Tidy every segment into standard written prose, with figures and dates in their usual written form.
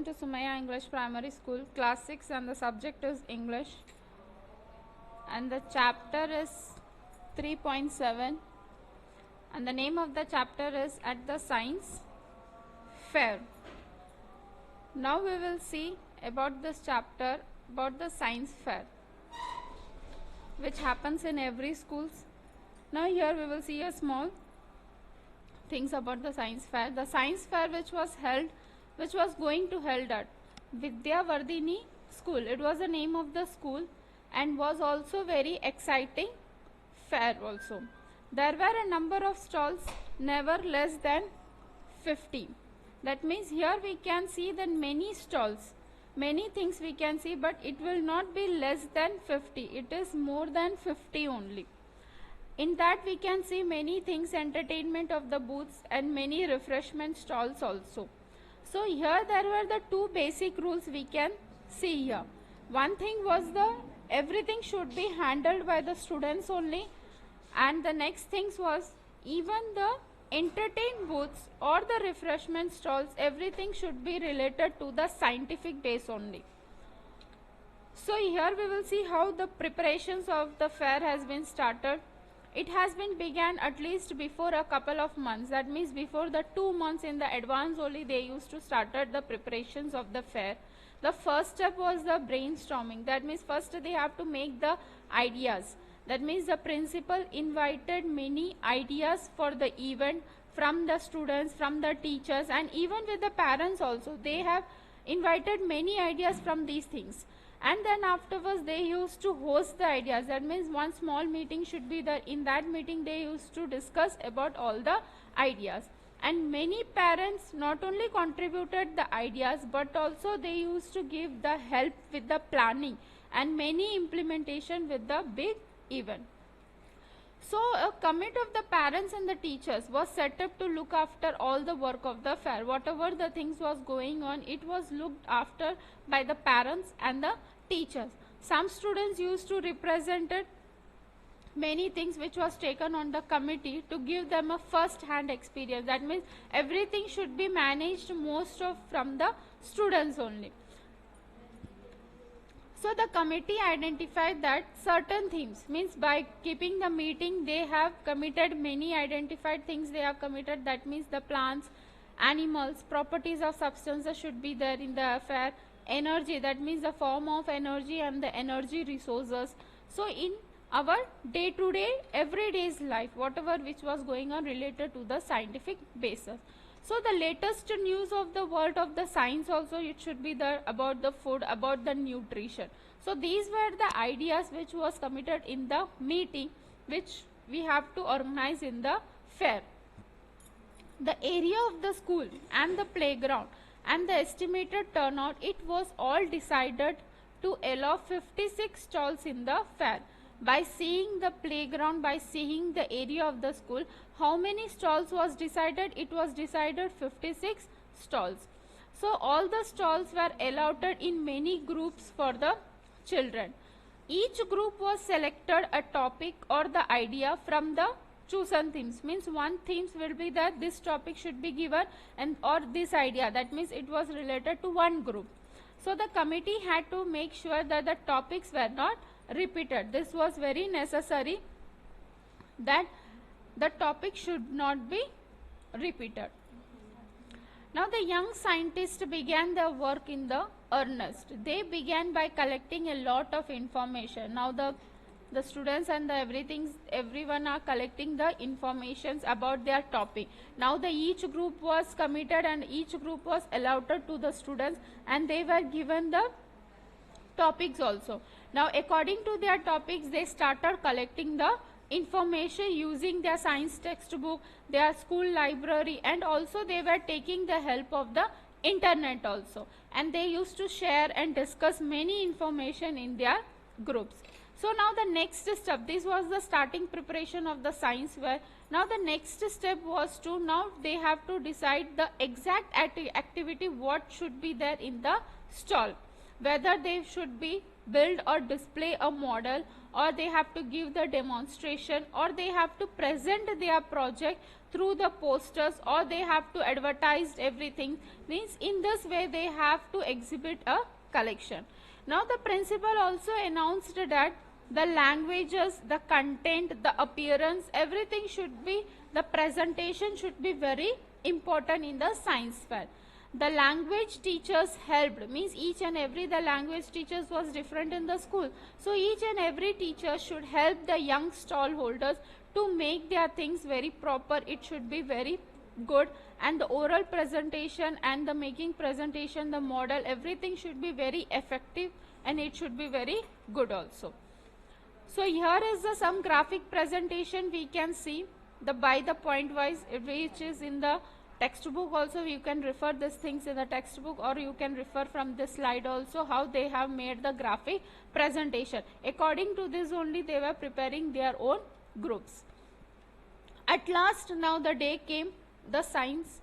to Sumaya English Primary School, Class 6, and the subject is English. And the chapter is 3.7. And the name of the chapter is At the Science Fair. Now we will see about this chapter, about the science fair, which happens in every schools. Now here we will see a small things about the science fair. The science fair which was going to held at Vidyavardhini school. It was the name of the school and was also very exciting fair also. There were a number of stalls, never less than 50. That means here we can see that many stalls, many things we can see, but it will not be less than 50. It is more than 50 only. In that we can see many things, entertainment of the booths and many refreshment stalls also. So here there were the two basic rules we can see here. One thing was everything should be handled by the students only, and the next things was even the entertain booths or the refreshment stalls, everything should be related to the scientific base only. So here we will see how the preparations of the fair has been started. It has been began at least before a couple of months. That means before the 2 months in the advance only they used to started the preparations of the fair. The first step was the brainstorming. That means first they have to make the ideas. That means the principal invited many ideas for the event from the students, from the teachers, and even with the parents also. They have invited many ideas from these things. And then afterwards they used to host the ideas. That means one small meeting should be there. In that meeting they used to discuss about all the ideas. And many parents not only contributed the ideas, but also they used to give the help with the planning and many implementation with the big event. So a committee of the parents and the teachers was set up to look after all the work of the fair. Whatever the things was going on, it was looked after by the parents and the teachers. Some students used to represent many things which was taken on the committee to give them a first hand experience. That means everything should be managed most of from the students only. So the committee identified that certain themes, means by keeping the meeting they have committed many identified things they have committed. That means the plants, animals, properties of substances should be there in the affair. Energy, that means the form of energy and the energy resources. So in our day to day, everyday's life, whatever which was going on related to the scientific basis. So the latest news of the world of the science also, it should be there about the food, about the nutrition. So these were the ideas which was committed in the meeting, which we have to organize in the fair. The area of the school and the playground and the estimated turnout, it was all decided to allow 56 stalls in the fair. By seeing the playground, by seeing the area of the school, how many stalls was decided? It was decided 56 stalls. So all the stalls were allotted in many groups for the children. Each group was selected a topic or the idea from the chosen themes. Means one themes will be that this topic should be given and or this idea. That means it was related to one group. So the committee had to make sure that the topics were not repeated. This was very necessary, that the topic should not be repeated. Now the young scientists began their work in the earnest. They began by collecting a lot of information. Now the students and everyone are collecting the informations about their topic. Now each group was committed and each group was allotted to the students, and they were given the topics also. Now according to their topics they started collecting the information using their science textbook, their school library, and also they were taking the help of the internet also, and they used to share and discuss many information in their groups. So now the next step, this was the starting preparation of the science fair. Now the next step was to, now they have to decide the exact activity what should be there in the stall, whether they should be build or display a model, or they have to give the demonstration, or they have to present their project through the posters, or they have to advertise everything. Means in this way they have to exhibit a collection. Now the principal also announced that the languages, the content, the appearance, everything should be, the presentation should be very important in the science fair. The language teachers helped, means each and every, the language teachers was different in the school, so each and every teacher should help the young stall holders to make their things very proper. It should be very good, and the oral presentation and the making presentation, the model, everything should be very effective, and it should be very good also. So here is the some graphic presentation we can see, the by the point wise, which is in the textbook also. You can refer these things in the textbook, or you can refer from this slide also how they have made the graphic presentation. According to this only they were preparing their own groups. At last now the day came, the science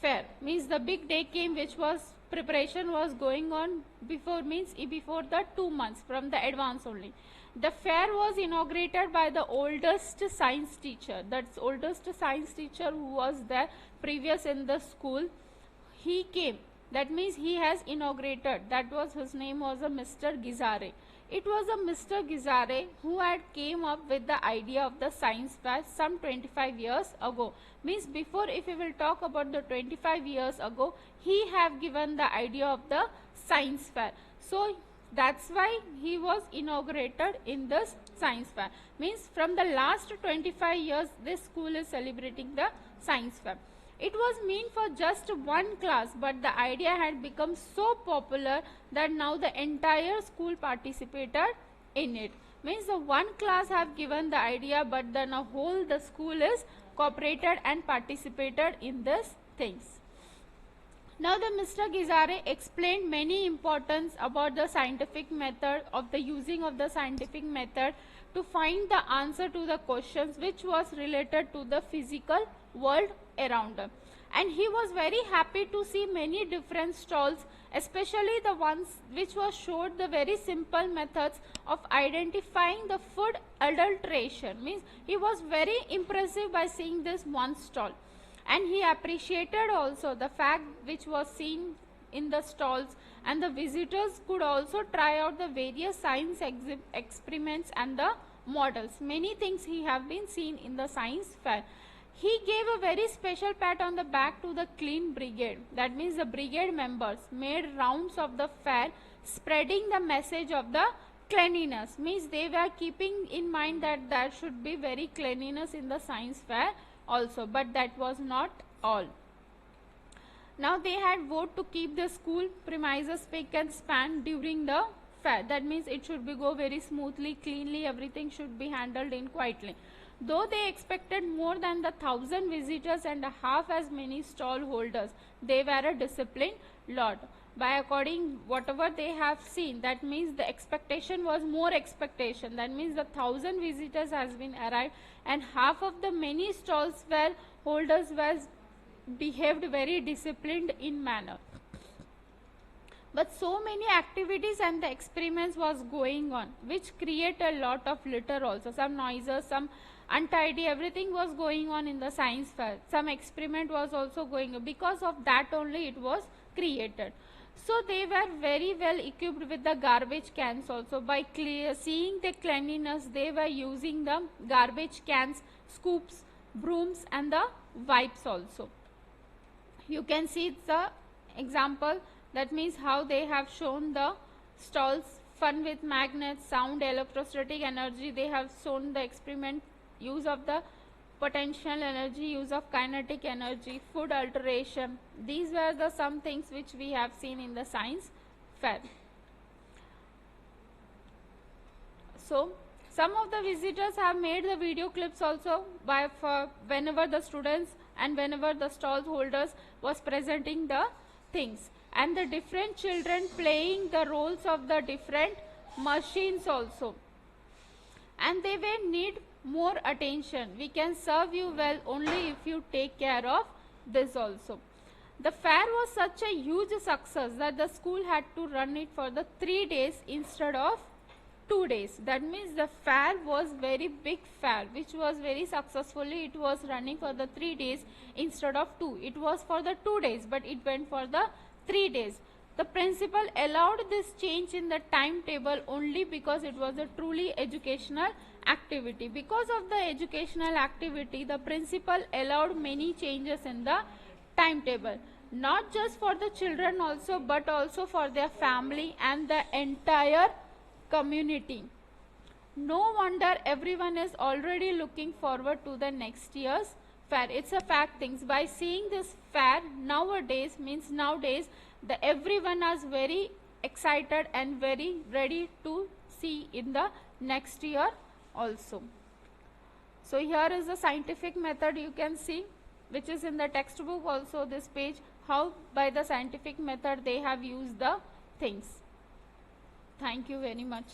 fair, means the big day came, which was preparation was going on before, means before the 2 months from the advance only. The fair was inaugurated by the oldest science teacher, that's oldest science teacher who was there previous in the school. He came, that means he has inaugurated, that was, his name was a Mr. Gizare. It was a Mr. Gizare who had came up with the idea of the science fair some 25 years ago. Means before, if we will talk about the 25 years ago, he have given the idea of the science fair. So that's why he was inaugurated in this science fair. Means from the last 25 years this school is celebrating the science fair. It was meant for just one class, but the idea had become so popular that now the entire school participated in it. Means the one class have given the idea, but then a whole the school is cooperated and participated in these things. Now the Mr. Gizare explained many importance about the scientific method, of the using of the scientific method to find the answer to the questions which was related to the physical world around him. And he was very happy to see many different stalls, especially the ones which was showed the very simple methods of identifying the food adulteration. Means he was very impressive by seeing this one stall. And he appreciated also the fact which was seen in the stalls, and the visitors could also try out the various science experiments and the models. Many things he have been seen in the science fair. He gave a very special pat on the back to the clean brigade. That means the brigade members made rounds of the fair, spreading the message of the cleanliness. Means they were keeping in mind that there should be very cleanliness in the science fair also, but that was not all. Now they had voted to keep the school premises spick and span during the fair. That means it should be go very smoothly, cleanly, everything should be handled in quietly. Though they expected more than the 1,000 visitors and half as many stall holders, they were a disciplined lot. By according whatever they have seen, that means the expectation was more expectation. That means the 1,000 visitors has been arrived, and half of the many stalls where holders were behaved very disciplined in manner. But so many activities and the experiments was going on, which create a lot of litter also. Some noises, some untidy, everything was going on in the science fair. Some experiment was also going on. Because of that only it was created. So they were very well equipped with the garbage cans also. By seeing the cleanliness, they were using the garbage cans, scoops, brooms and the wipes also. You can see the example, that means how they have shown the stalls, fun with magnets, sound, electrostatic energy. They have shown the experiment, use of the potential energy, use of kinetic energy, food alteration. These were the some things which we have seen in the science fair. So some of the visitors have made the video clips also by whenever the students and whenever the stall holders was presenting the things, and the different children playing the roles of the different machines also, and they will need more attention. We can serve you well only if you take care of this also. The fair was such a huge success that the school had to run it for the 3 days instead of 2 days. That means the fair was very big fair, which was very successfully, it was running for the 3 days instead of 2. It was for the 2 days, but it went for the 3 days. The principal allowed this change in the timetable only because it was a truly educational activity. Because of the educational activity, the principal allowed many changes in the timetable, not just for the children also, but also for their family and the entire community. No wonder everyone is already looking forward to the next year's fair. It's a fact things. By seeing this fair nowadays, everyone is very excited and very ready to see in the next year also. So here is the scientific method you can see, which is in the textbook also, this page, how by the scientific method they have used the things. Thank you very much.